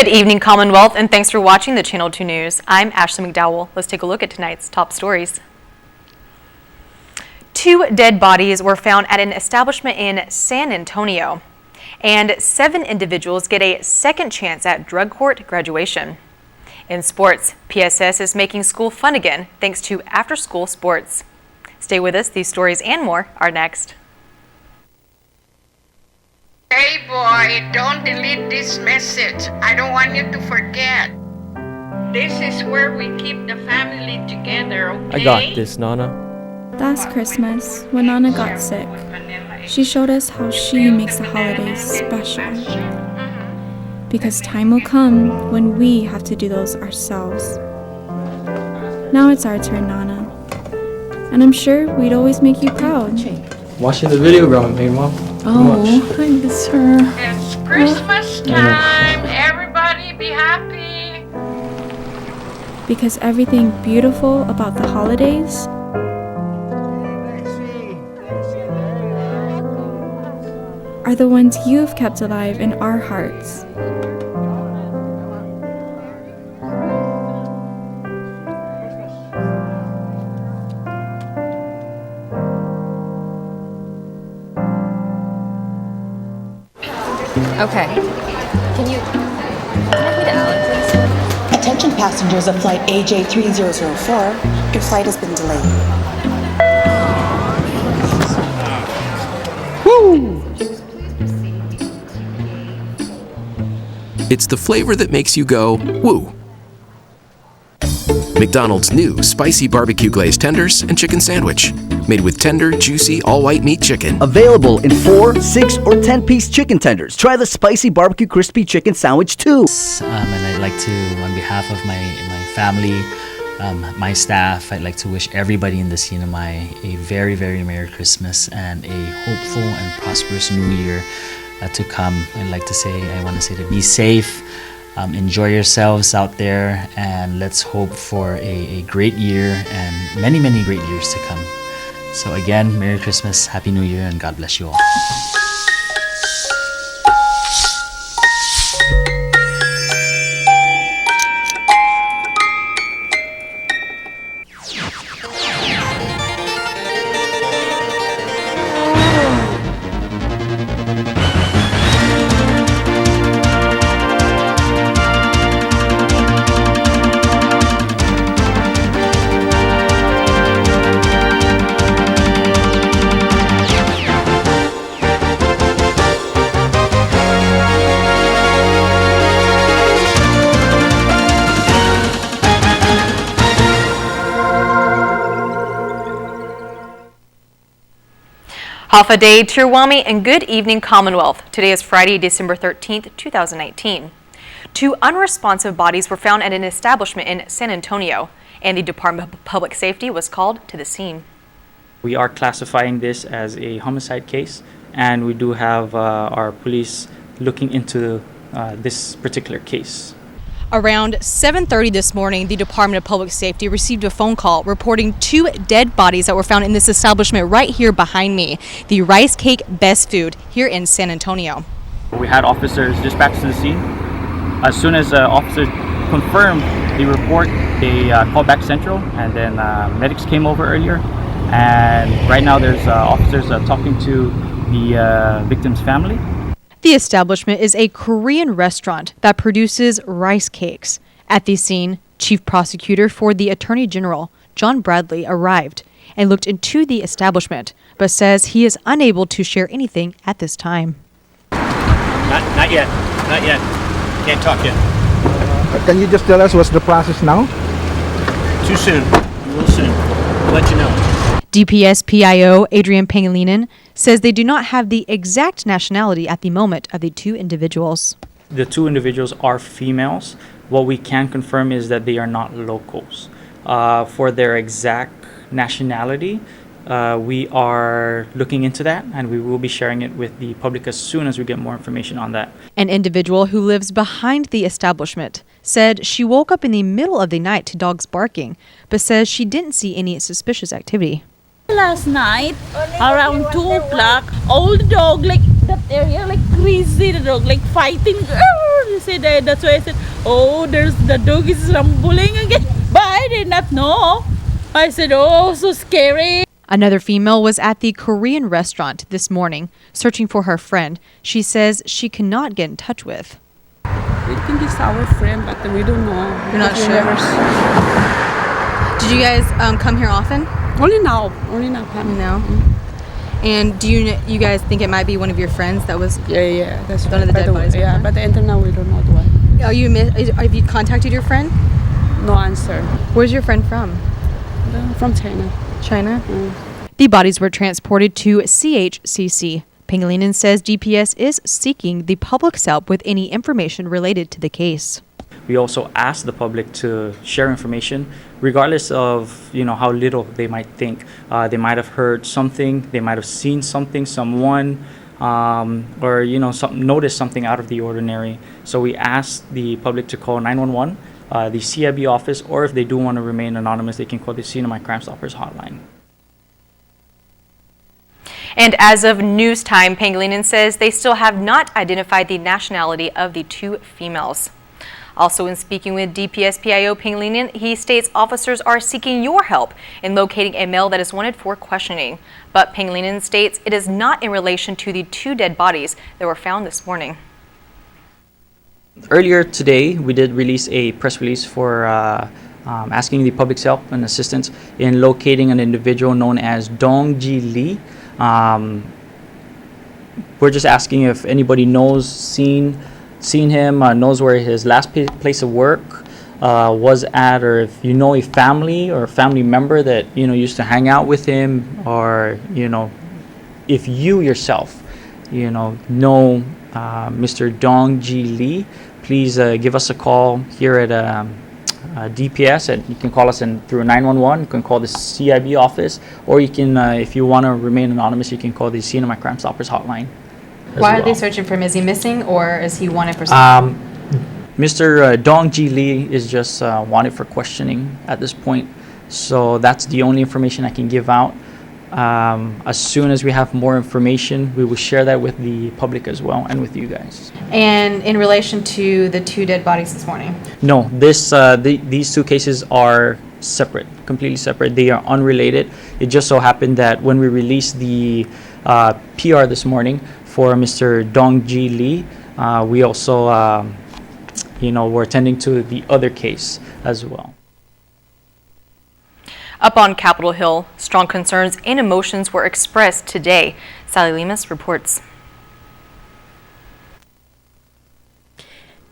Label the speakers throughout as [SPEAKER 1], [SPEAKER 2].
[SPEAKER 1] Good evening, Commonwealth, and thanks for watching the Channel 2 News. I'm Ashley McDowell. Let's take a look at tonight's top stories. 2 dead bodies were found at an establishment in San Antonio, and 7 individuals get a second chance at drug court graduation. In sports, PSS is making school fun again thanks to after-school sports. Stay with us. These stories and more are next.
[SPEAKER 2] Hey boy, don't delete this message. I don't want you to forget. This is where we keep the family together, okay?
[SPEAKER 3] I got this, Nana.
[SPEAKER 4] Last Christmas, when Nana got sick, she showed us how she makes the holidays special. Because time will come when we have to do those ourselves. Now it's our turn, Nana. And I'm sure we'd always make you proud.
[SPEAKER 3] Watching the video, growing pain, Mom.
[SPEAKER 4] Oh, I miss her.
[SPEAKER 2] It's Christmas time. Everybody be happy.
[SPEAKER 4] Because everything beautiful about the holidays are the ones you've kept alive in our hearts.
[SPEAKER 5] Okay. Can I be to Alan, please?
[SPEAKER 6] Attention passengers of flight AJ3004, your flight has been delayed.
[SPEAKER 7] It's the flavor that makes you go, woo. McDonald's new spicy barbecue glazed tenders and chicken sandwich. Made with tender, juicy, all-white meat chicken.
[SPEAKER 8] Available in 4, 6, or 10-piece chicken tenders. Try the spicy barbecue crispy chicken sandwich too.
[SPEAKER 9] And I'd like to, on behalf of my family, my staff, I'd like to wish everybody in the Sinam a very, very Merry Christmas and a hopeful and prosperous New Year to come. I want to say to be safe, enjoy yourselves out there, and let's hope for a great year and many, many great years to come. So again, Merry Christmas, Happy New Year, and God bless you all.
[SPEAKER 1] Hafa Day, Tirwami, and good evening, Commonwealth. Today is Friday, December 13th, 2019. 2 unresponsive bodies were found at an establishment in San Antonio, and the Department of Public Safety was called to the scene.
[SPEAKER 10] We are classifying this as a homicide case, and we do have our police looking into this particular case.
[SPEAKER 1] Around 7:30 this morning, the Department of Public Safety received a phone call reporting 2 dead bodies that were found in this establishment right here behind me, the Rice Cake Best Food here in San Antonio.
[SPEAKER 10] We had officers dispatched to the scene. As soon as officers confirmed the report, they called back Central, and then medics came over earlier. And right now there's officers talking to the victim's family.
[SPEAKER 1] The establishment is a Korean restaurant that produces rice cakes. At the scene, Chief Prosecutor for the Attorney General, John Bradley, arrived and looked into the establishment, but says he is unable to share anything at this time.
[SPEAKER 11] Not yet. Can't talk yet.
[SPEAKER 12] Can you just tell us what's the process now?
[SPEAKER 11] Too soon. We will soon. We'll let you know.
[SPEAKER 1] DPS PIO Adrian Pangilinan says they do not have the exact nationality at the moment of the 2 individuals.
[SPEAKER 10] The 2 individuals are females. What we can confirm is that they are not locals. For their exact nationality, we are looking into that, and we will be sharing it with the public as soon as we get more information on that.
[SPEAKER 1] An individual who lives behind the establishment said she woke up in the middle of the night to dogs barking, but says she didn't see any suspicious activity.
[SPEAKER 13] Last night, around 2 o'clock, all the dog, like that area, like crazy, the dog, like fighting. said that. That's why I said, oh, there's the dog is rumbling again. But I did not know. I said, oh, so scary.
[SPEAKER 1] Another female was at the Korean restaurant this morning, searching for her friend she says she cannot get in touch with.
[SPEAKER 13] We think it's our friend, but we don't know.
[SPEAKER 1] You're not sure? Did you guys come here often?
[SPEAKER 13] Only now.
[SPEAKER 1] No. And do you guys think it might be one of your friends that was?
[SPEAKER 13] Yeah, that's
[SPEAKER 1] one of the dead bodies.
[SPEAKER 13] Yeah, but until now we don't know the one.
[SPEAKER 1] Have you contacted your friend?
[SPEAKER 13] No answer.
[SPEAKER 1] Where's your friend from?
[SPEAKER 13] From China.
[SPEAKER 1] China? The bodies were transported to CHCC. Pangilinan says DPS is seeking the public's help with any information related to the case.
[SPEAKER 10] We also ask the public to share information, regardless of how little they might think. They might have heard something, they might have seen something, someone, or noticed something out of the ordinary. So we ask the public to call 911, the CIB office, or if they do want to remain anonymous, they can call the Sinam Crime Stoppers hotline.
[SPEAKER 1] And as of news time, Pangilinan says they still have not identified the nationality of the two females. Also, in speaking with DPS PIO Pangilinan, he states officers are seeking your help in locating a male that is wanted for questioning. But Pangilinan states it is not in relation to the two dead bodies that were found this morning.
[SPEAKER 10] Earlier today, we did release a press release for asking the public's help and assistance in locating an individual known as Jie Lee. We're just asking if anybody knows, seen him, knows where his last place of work was at, or if you know a family or a family member that used to hang out with him, or if you yourself know Mr. Jie Lee, please give us a call here at DPS, and you can call us through 911. You can call the CIB office, or you can, if you want to remain anonymous, you can call the Sinam Crime Stoppers hotline.
[SPEAKER 1] Why are they searching for him? Is he missing, or is he wanted for something?
[SPEAKER 10] Mr. Jie Lee is just wanted for questioning at this point, so that's the only information I can give out. As soon as we have more information, we will share that with the public as well, and with you guys.
[SPEAKER 1] And in relation to the two dead bodies this morning?
[SPEAKER 10] No, these two cases are separate, completely separate. They are unrelated. It just so happened that when we released the PR this morning for Mr. Jie Lee, we also, were attending to the other case as well.
[SPEAKER 1] Up on Capitol Hill, strong concerns and emotions were expressed today. Sally Lemus reports.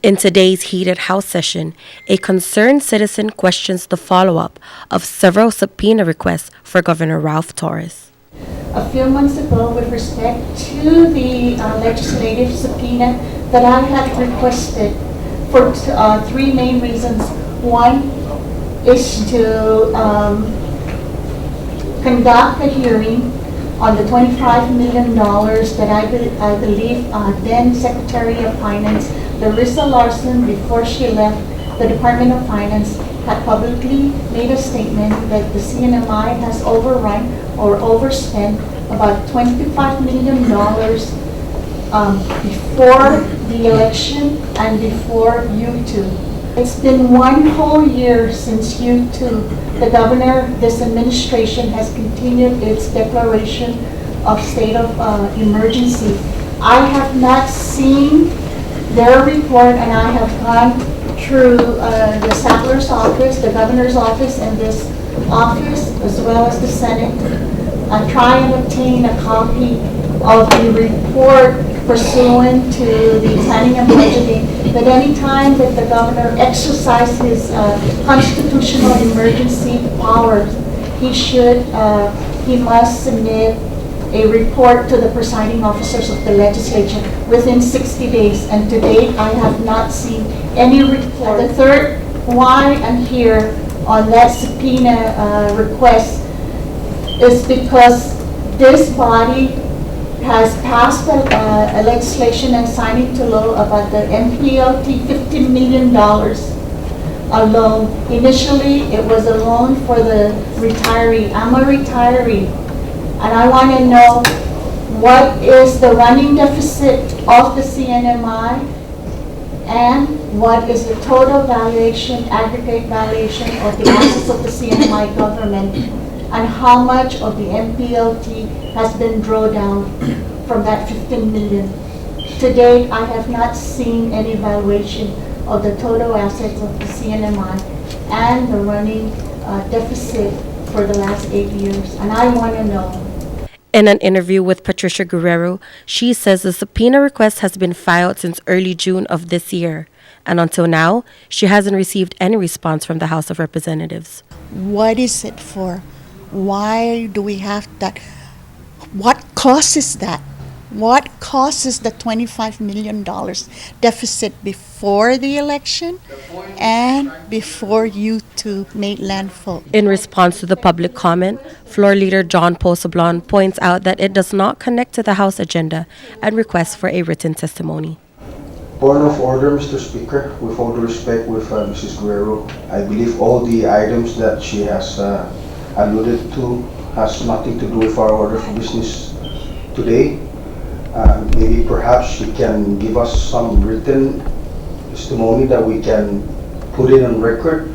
[SPEAKER 14] In today's heated House session, a concerned citizen questions the follow-up of several subpoena requests for Governor Ralph Torres.
[SPEAKER 15] A few months ago, with respect to the legislative subpoena that I had requested for three main reasons. One is to conduct a hearing on the $25 million that I believe then Secretary of Finance, Larissa Larson, before she left the Department of Finance, had publicly made a statement that the CNMI has overrun or overspent about $25 million before the election and before U2. It's been one whole year since U2. The governor, this administration has continued its declaration of state of emergency. I have not seen their report, and I have gone through the Saddler's office, the governor's office, and this office, as well as the Senate. I try and obtain a copy of the report pursuant to the planning and budgeting, that any time that the governor exercises his constitutional emergency powers, he must submit a report to the presiding officers of the legislature within 60 days. And to date, I have not seen any report. The third, why I'm here on that subpoena request is because this body has passed a legislation and signed into law about the MPLT $50 million a loan. Initially, it was a loan for the retiree. I'm a retiree, and I want to know what is the running deficit of the CNMI And what is the total valuation, aggregate valuation of the assets of the CNMI government, and how much of the MPLT has been drawn down from that 15 million. To date, I have not seen any valuation of the total assets of the CNMI and the running deficit for the last 8 years, and I want to know.
[SPEAKER 14] In an interview with Patricia Guerrero, she says the subpoena request has been filed since early June of this year, and until now, she hasn't received any response from the House of Representatives.
[SPEAKER 16] What is it for? Why do we have that? What causes that? What causes the $25 million deficit before the election and before you two made landfall?
[SPEAKER 14] In response to the public comment, Floor Leader John Posablon points out that it does not connect to the House agenda and requests for a written testimony.
[SPEAKER 17] Point of order, Mr. Speaker. With all due respect with Mrs. Guerrero, I believe all the items that she has alluded to has nothing to do with our order for business today. Maybe perhaps she can give us some written testimony that we can put it on record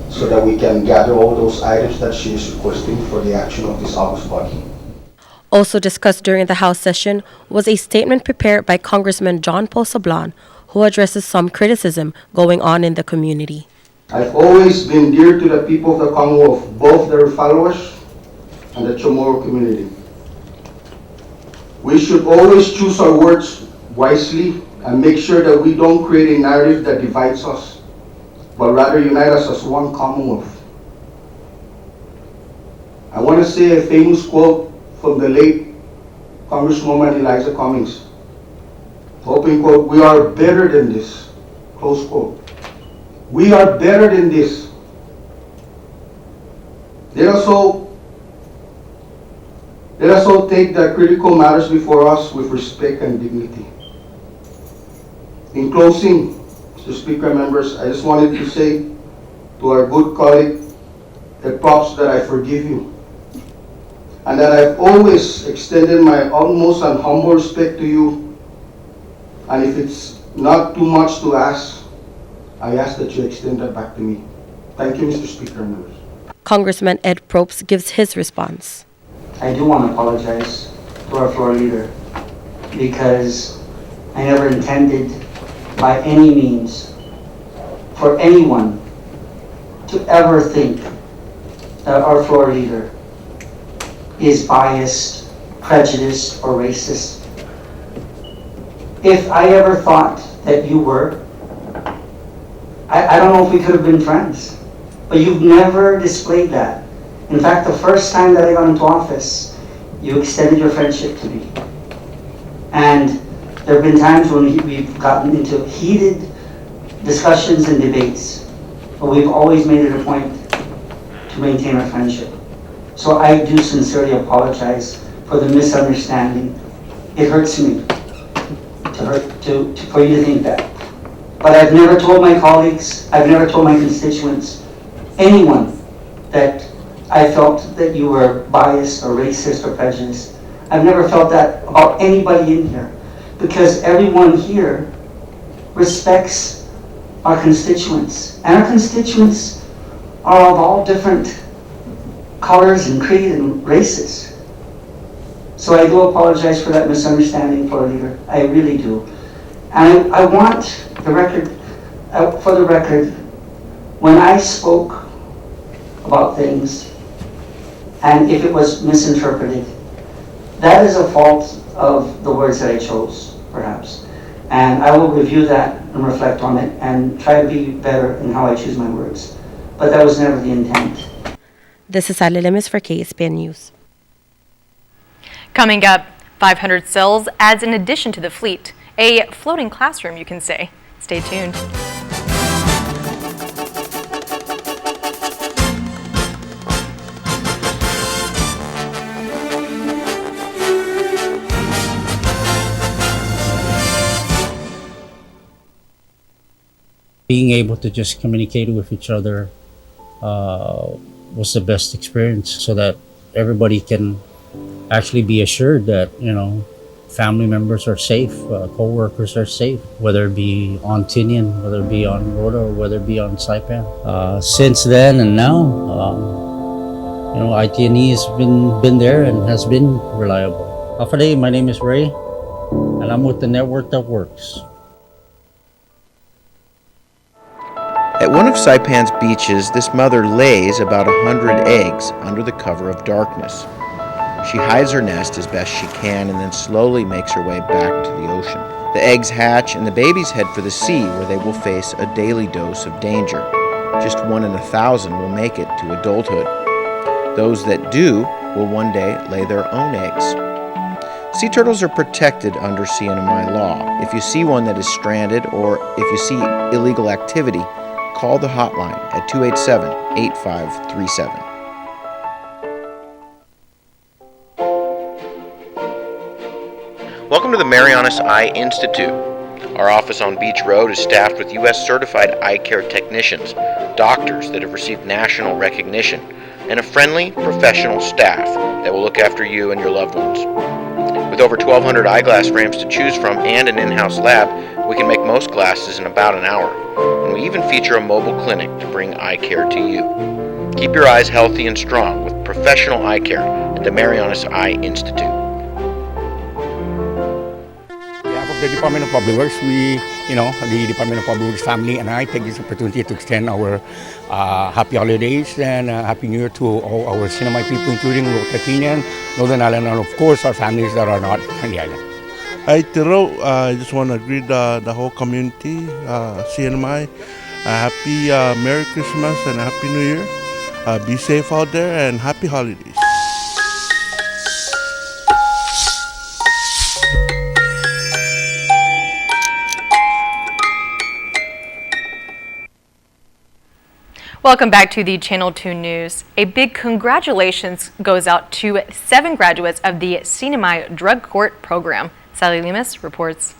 [SPEAKER 17] so that we can gather all those items that she is requesting for the action of this August body.
[SPEAKER 14] Also discussed during the House session was a statement prepared by Congressman John Posablon, who addresses some criticism going on in the community.
[SPEAKER 17] I've always been dear to the people of the Commonwealth, both their followers and the Chamorro community. We should always choose our words wisely and make sure that we don't create a narrative that divides us, but rather unite us as one Commonwealth. I want to say a famous quote from the late Congresswoman Eliza Cummings. Open quote, "We are better than this." Close quote. We are better than this. Let us all take the critical matters before us with respect and dignity. In closing, Mr. Speaker, members, I just wanted to say to our good colleague that props that I forgive you, and that I've always extended my utmost and humble respect to you. And if it's not too much to ask, I ask that you extend that back to me. Thank you, Mr. Speaker, members.
[SPEAKER 14] Congressman Ed Probst gives his response.
[SPEAKER 18] I do want to apologize to our floor leader because I never intended by any means for anyone to ever think that our floor leader is biased, prejudiced, or racist. If I ever thought that you were, I don't know if we could have been friends, but you've never displayed that. In fact, the first time that I got into office, you extended your friendship to me. And there have been times when we've gotten into heated discussions and debates, but we've always made it a point to maintain our friendship. So I do sincerely apologize for the misunderstanding. It hurts me for you to think that. But I've never told my colleagues, I've never told my constituents, anyone, that I felt that you were biased or racist or prejudiced. I've never felt that about anybody in here, because everyone here respects our constituents. And our constituents are of all different colors and creed and races. So I do apologize for that misunderstanding, floor leader. I really do. And I want the record, for the record, when I spoke about things, and if it was misinterpreted, that is a fault of the words that I chose, perhaps. And I will review that and reflect on it and try to be better in how I choose my words. But that was never the intent.
[SPEAKER 14] This is Ali Lemis for KSPN News.
[SPEAKER 1] Coming up, 500 cells adds an addition to the fleet. A floating classroom, you can say. Stay tuned.
[SPEAKER 19] Being able to just communicate with each other was the best experience, so that everybody can actually be assured that, family members are safe, co-workers are safe, whether it be on Tinian, whether it be on Rhoda, or whether it be on Saipan. Since then and now, IT&E has been there and has been reliable. Afade, my name is Ray, and I'm with the network that works.
[SPEAKER 20] At one of Saipan's beaches, this mother lays about 100 eggs under the cover of darkness. She hides her nest as best she can and then slowly makes her way back to the ocean. The eggs hatch and the babies head for the sea, where they will face a daily dose of danger. Just 1 in 1,000 will make it to adulthood. Those that do will one day lay their own eggs. Sea turtles are protected under CNMI law. If you see one that is stranded or if you see illegal activity, call the hotline at 287-8537. Welcome to the Marianas Eye Institute. Our office on Beach Road is staffed with U.S. certified eye care technicians, doctors that have received national recognition, and a friendly, professional staff that will look after you and your loved ones. With over 1,200 eyeglass frames to choose from and an in-house lab, we can make most glasses in about an hour. And we even feature a mobile clinic to bring eye care to you. Keep your eyes healthy and strong with professional eye care at the Marianas Eye Institute.
[SPEAKER 21] The Department of Public Works, the Department of Public Works family and I take this opportunity to extend our happy holidays and happy new year to all our Sinam people, including Rotatinan, Northern Island, and of course our families that are not on the island.
[SPEAKER 22] Hi, Tiro. I just want to greet the whole community, CNMI. Happy Merry Christmas and Happy New Year. Be safe out there and happy holidays.
[SPEAKER 1] Welcome back to the Channel 2 News. A big congratulations goes out to 7 graduates of the Sinam Drug Court program. Sally Lemus reports.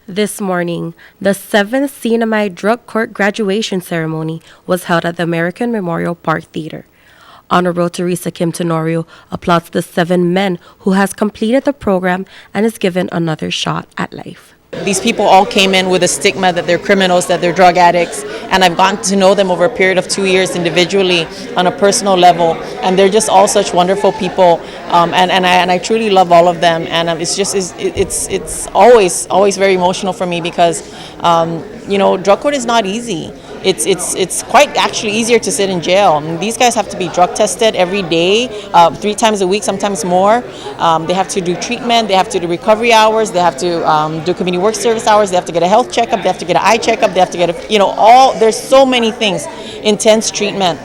[SPEAKER 14] This morning, the 7th Sinam Drug Court graduation ceremony was held at the American Memorial Park Theater. Honorable Teresa Kim Tenorio applauds the 7 men who has completed the program and is given another shot at life.
[SPEAKER 23] These people all came in with a stigma that they're criminals, that they're drug addicts, and I've gotten to know them over a period of 2 years individually on a personal level, and they're just all such wonderful people, and I truly love all of them, and it's always very emotional for me because drug court is not easy. It's quite actually easier to sit in jail. These guys have to be drug tested every day, 3 times a week, sometimes more. They have to do treatment, they have to do recovery hours, they have to do community work service hours, they have to get a health checkup, they have to get an eye checkup, they have to get there's so many things, intense treatment.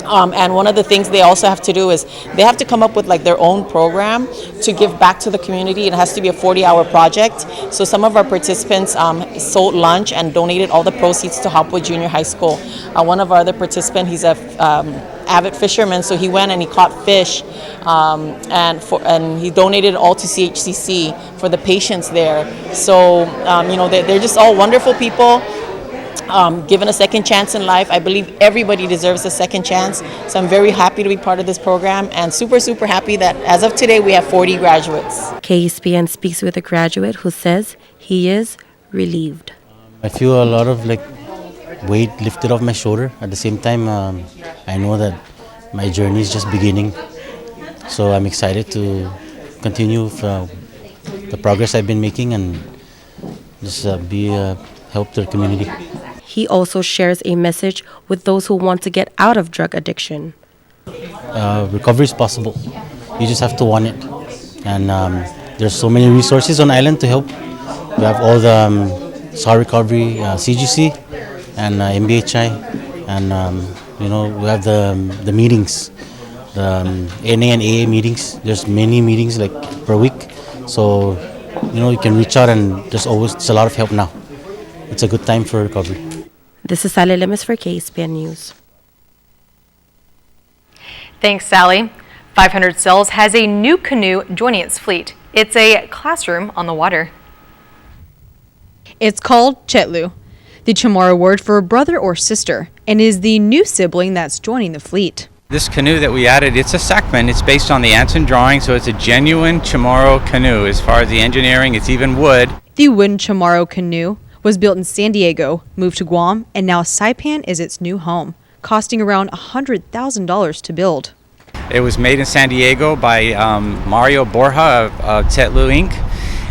[SPEAKER 23] And one of the things they also have to do is they have to come up with their own program to give back to the community. It has to be a 40-hour project. So some of our participants sold lunch and donated all the proceeds to Hopwood Junior High School. One of our other participants, he's a avid fisherman, so he went and he caught fish, and he donated all to CHCC for the patients there. So they're just all wonderful people. Given a second chance in life. I believe everybody deserves a second chance. So I'm very happy to be part of this program and super, super happy that as of today we have 40 graduates.
[SPEAKER 14] KSPN speaks with a graduate who says he is relieved.
[SPEAKER 9] I feel a lot of weight lifted off my shoulder. At the same time, I know that my journey is just beginning. So I'm excited to continue the progress I've been making and just help the community.
[SPEAKER 14] He also shares a message with those who want to get out of drug addiction.
[SPEAKER 9] Recovery is possible. You just have to want it. And there's so many resources on island to help. We have all the SAR recovery, CGC, and MBHI, and we have the meetings, the NA and AA meetings. There's many meetings per week. So you can reach out, and there's a lot of help now. It's a good time for recovery.
[SPEAKER 14] This is Sally Lemus for KSPN News.
[SPEAKER 1] Thanks, Sally. 500 Cells has a new canoe joining its fleet. It's a classroom on the water.
[SPEAKER 24] It's called Chetlu, the Chamorro word for brother or sister, and is the new sibling that's joining the fleet.
[SPEAKER 2] This canoe that we added, it's a Sackman. It's based on the Anson drawing, so it's a genuine Chamorro canoe. As far as the engineering, it's even wood.
[SPEAKER 1] The wooden Chamorro Canoe was built in San Diego, moved to Guam, and now Saipan is its new home, costing around $100,000 to build.
[SPEAKER 2] It was made in San Diego by Mario Borja of Tetlu Inc.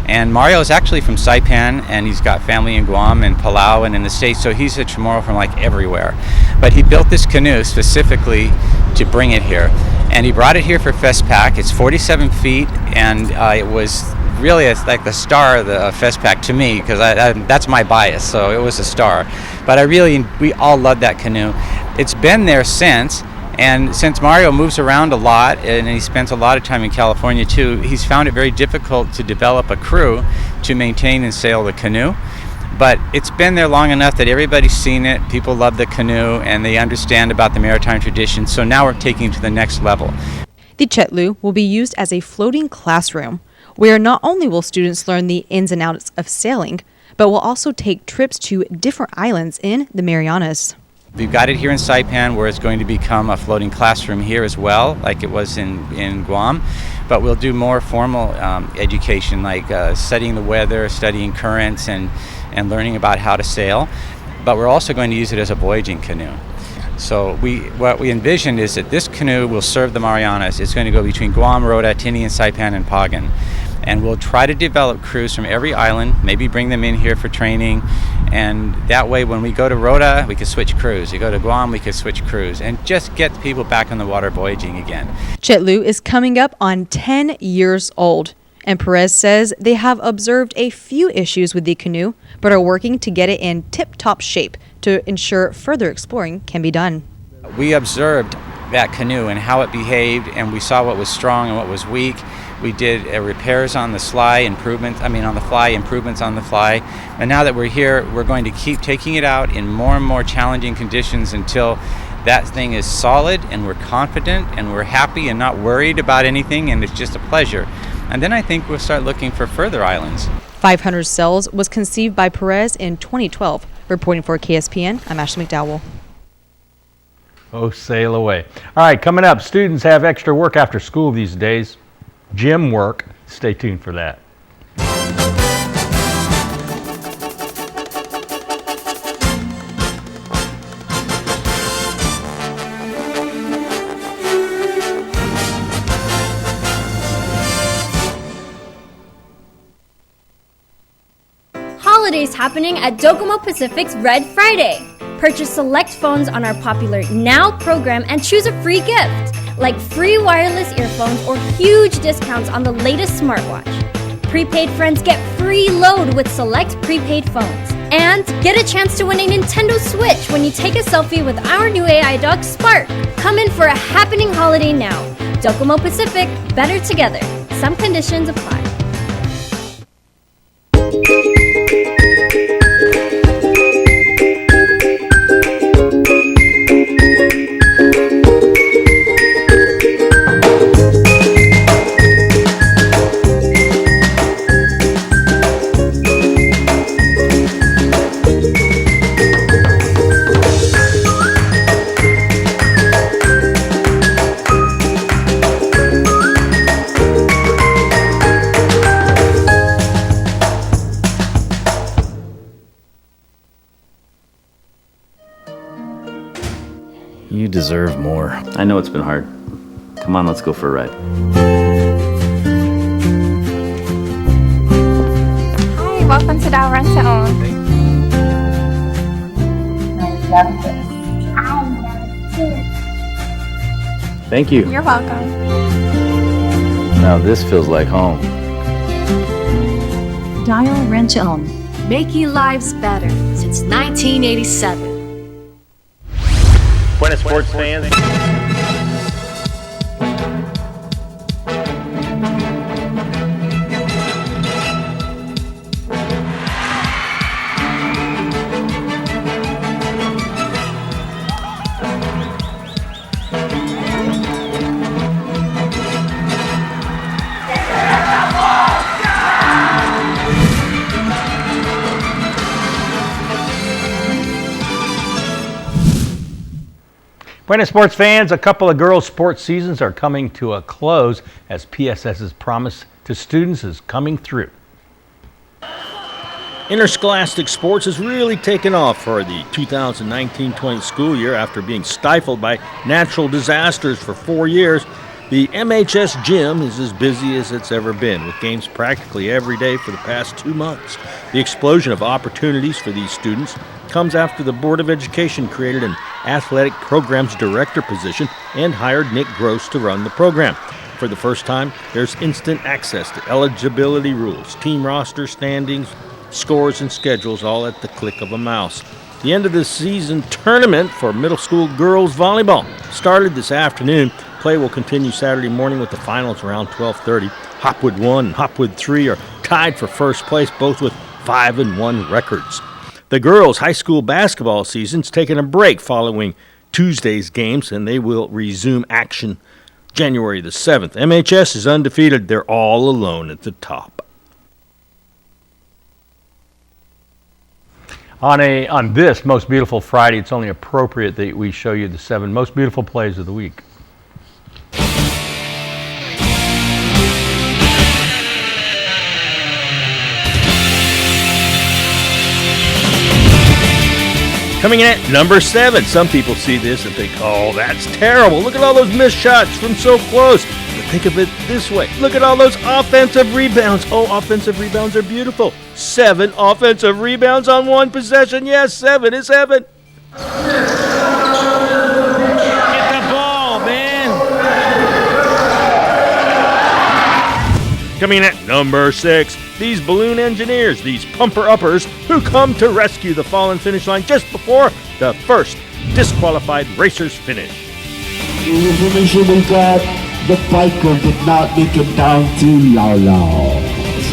[SPEAKER 2] And Mario is actually from Saipan, and he's got family in Guam and Palau and in the States, so he's a Chamorro from like everywhere. But he built this canoe specifically to bring it here. And he brought it here for FestPac. It's 47 feet, and it was really like the star of the FestPac to me, because that's my bias, so it was a star. But we all loved that canoe. It's been there since. And since Mario moves around a lot and he spends a lot of time in California too, he's found it very difficult to develop a crew to maintain and sail the canoe. But it's been there long enough that everybody's seen it, people love the canoe, and they understand about the maritime tradition, so now we're taking it to the next level.
[SPEAKER 1] The Chetlu will be used as a floating classroom, where not only will students learn the ins and outs of sailing, but will also take trips to different islands in the Marianas.
[SPEAKER 2] We've got it here in Saipan, where it's going to become a floating classroom here as well, like it was in Guam. But we'll do more formal education, like studying the weather, studying currents, and learning about how to sail. But we're also going to use it as a voyaging canoe. So what we envisioned is that this canoe will serve the Marianas. It's going to go between Guam, Rota, Tinian, Saipan, and Pagan. And we'll try to develop crews from every island, maybe bring them in here for training. And that way, when we go to Rota, we can switch crews. You go to Guam, we can switch crews. And just get people back on the water voyaging again.
[SPEAKER 1] Chetlu is coming up on 10 years old. And Perez says they have observed a few issues with the canoe, but are working to get it in tip-top shape to ensure further exploring can be done.
[SPEAKER 2] We observed that canoe and how it behaved, and we saw what was strong and what was weak. We did repairs on the fly, improvements on the fly. And now that we're here, we're going to keep taking it out in more and more challenging conditions until that thing is solid and we're confident and we're happy and not worried about anything, and it's just a pleasure. And then I think we'll start looking for further islands.
[SPEAKER 1] 500 Cells was conceived by Perez in 2012. Reporting for KSPN, I'm Ashley McDowell.
[SPEAKER 3] Oh, sail away. All right, coming up, students have extra work after school these days. Gym work. Stay tuned for that.
[SPEAKER 5] Holidays happening at DoCoMo Pacific's Red Friday. Purchase select phones on our popular Now program and choose a free gift, like free wireless earphones or huge discounts on the latest smartwatch. Prepaid friends get free load with select prepaid phones. And get a chance to win a Nintendo Switch when you take a selfie with our new AI dog, Spark. Come in for a happening holiday now. DoCoMo Pacific, better together. Some conditions apply.
[SPEAKER 4] You deserve more. I know it's been hard. Come on, let's go for a ride.
[SPEAKER 24] Hi, welcome to Dow Rent to Own.
[SPEAKER 4] Thank you.
[SPEAKER 24] You're welcome.
[SPEAKER 4] Now this feels like home.
[SPEAKER 25] Dial Rent to Own. Making lives better since 1987.
[SPEAKER 11] Buenas sports fans.
[SPEAKER 3] Bueno, sports fans, a couple of girls' sports seasons are coming to a close as PSS's promise to students is coming through.
[SPEAKER 6] Interscholastic sports has really taken off for the 2019-20 school year after being stifled by natural disasters for 4 years. The MHS gym is as busy as it's ever been, with games practically every day for the past 2 months. The explosion of opportunities for these students comes after the Board of Education created an athletic programs director position and hired Nick Gross to run the program. For the first time, there's instant access to eligibility rules, team roster standings, scores, and schedules all at the click of a mouse. The end of the season tournament for middle school girls volleyball started this afternoon. Play will continue Saturday morning with the finals around 12:30. Hopwood 1 and Hopwood 3 are tied for first place, both with 5-1 records. The girls' high school basketball season's taken a break following Tuesday's games, and they will resume action January the 7th. MHS is undefeated. They're all alone at the top.
[SPEAKER 3] On this Most Beautiful Friday, it's only appropriate that we show you the 7 most beautiful plays of the week.
[SPEAKER 6] Coming in at number 7, some people see this and think, oh, that's terrible. Look at all those missed shots from so close. But think of it this way. Look at all those offensive rebounds. Oh, offensive rebounds are beautiful. 7 offensive rebounds on 1 possession. Yes, 7 is heaven. Get the ball, man. Coming in at number 6, these balloon engineers, these pumper-uppers who come to rescue the fallen finish line just before the first disqualified racers finish.
[SPEAKER 7] Information we got, the biker did not make it down to Lao Lao.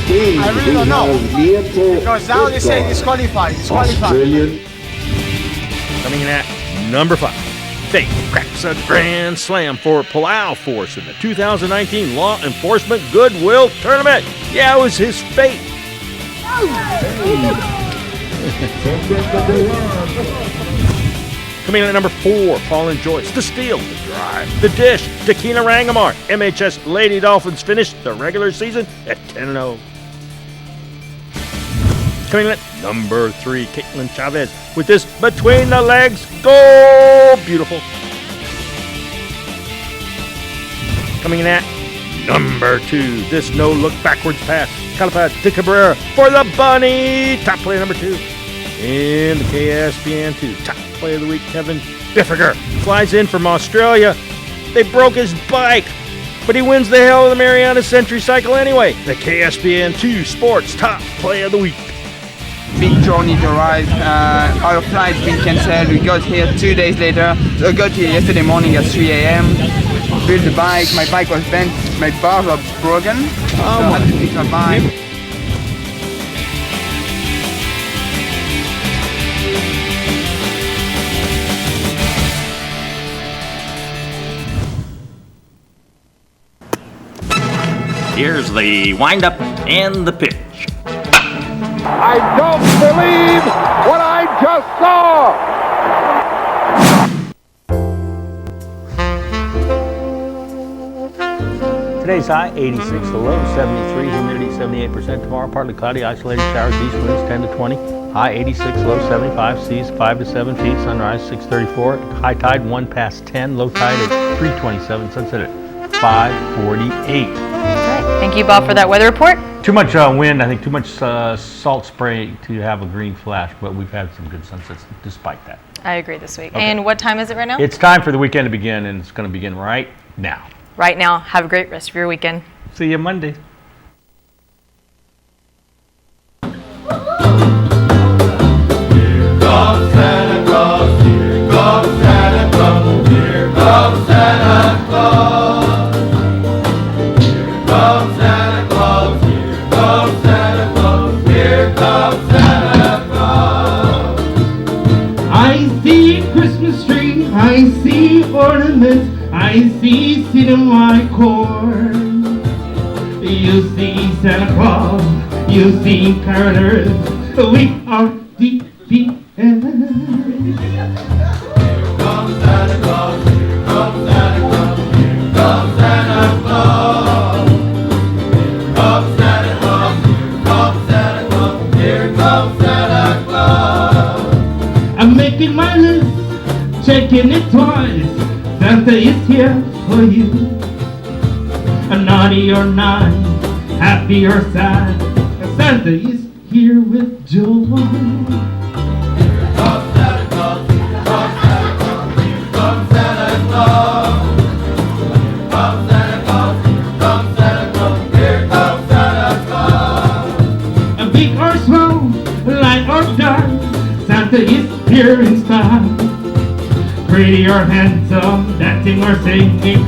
[SPEAKER 8] I really don't know, because now they say disqualified.
[SPEAKER 7] Australian.
[SPEAKER 6] Coming in at number 5, Fate cracks a grand slam for Palau Force in the 2019 Law Enforcement Goodwill Tournament. Yeah, it was his fate. Coming in at number 4, Fallen Joyce, the steal, the drive, the dish, Tequila Rangamar. MHS Lady Dolphins finished the regular season at 10-0. Coming in at number 3, Caitlin Chavez with this between the legs goal. Beautiful. Coming in at number 2, this no-look backwards pass. Calipad to Cabrera for the Bunny. Top play number 2. In the KSPN2 top play of the week, Kevin Biffiger flies in from Australia. They broke his bike, but he wins the Hell of the Mariana Century Cycle anyway. The KSPN2 Sports top play of the week.
[SPEAKER 12] Big journey to arrive. Our flight's been cancelled. We got here 2 days later. So I got here yesterday morning at 3 a.m. Built the bike. My bike was bent. My bars were broken. So I had to fix my bike.
[SPEAKER 13] Here's the windup and the pitch.
[SPEAKER 26] I don't believe what I just saw!
[SPEAKER 3] Today's high, 86, the low, 73, humidity 78%. Tomorrow, partly cloudy, isolated showers, east winds 10 to 20. High 86, low 75, seas 5 to 7 feet, sunrise 6:34. High tide 1 past 10, low tide at 3:27, sunset at 5:48.
[SPEAKER 1] Thank you, Bob, for that weather report.
[SPEAKER 3] Too much wind, I think too much salt spray to have a green flash, but we've had some good sunsets despite that.
[SPEAKER 1] I agree this week.
[SPEAKER 3] Okay.
[SPEAKER 1] And what time is it right now?
[SPEAKER 3] It's time for the weekend to begin, and it's going to begin right now.
[SPEAKER 1] Right now. Have a great rest of your weekend.
[SPEAKER 3] See you Monday.
[SPEAKER 26] Here comes Santa Claus, here comes Santa Claus, here comes Santa Claus. Here comes Santa Claus, here comes Santa Claus, here comes Santa Claus. I see a Christmas tree, I see ornaments, I see Sinam corn. You see Santa Claus, you see carolers, we are deep, deep in. Here comes Santa Claus.
[SPEAKER 10] making it twice. Santa is here for you. Naughty or nice, happy or sad, Santa is here with joy. Big or small, light or dark, Santa is here in style. Pretty or handsome, dancing or singing,